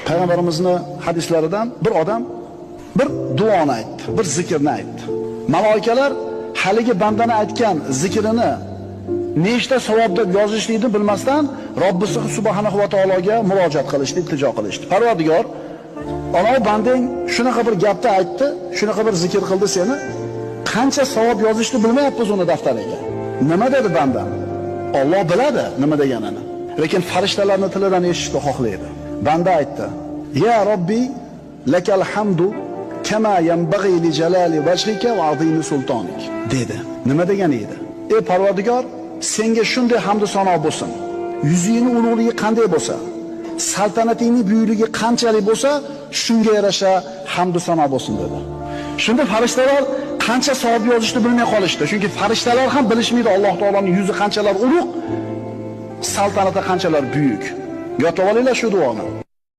Payg'ambarimizning hadislaridan bir odam bir duoni aytdi, bir zikrni aytdi. Malaikalar haligi bandani aytgan zikrini nechta savob deb yozishlikni bilmasdan Robbisi subhanahu va taologa murojaat qilishdi, iltijo qilishdi. Parvardigor, ana bandang shunaqa bir gapni aytdi, shunaqa bir zikr qildi seni, qancha savob yozishni bilmayapmiz uni daftariga. Nima dedi bandam? Alloh biladi nima deganini. Lekin farishtalarning tilidan eshitishni xohlaydi. Banda aytdi: "Ya Robbi, lakal hamdu kama yanbaghi li jalali wajhika va azimi sultonik." dedi. Nima degani edi? Ey Parvardigor, senga shunday hamd sano bo'lsin. Yuzingning ulug'ligi qanday bo'lsa, saltanatingning buyukligi qanchalik bo'lsa, shunga yarasha hamd sano bo'lsin dedi. Shunda farishtalar qancha savob yozishni bilmay qolishdi. Chunki farishtalar ham bilishmaydi Alloh taoloning yuzi qanchalar ulug', saltanati qanchalar buyuk. Yotib olinglar shu duoni.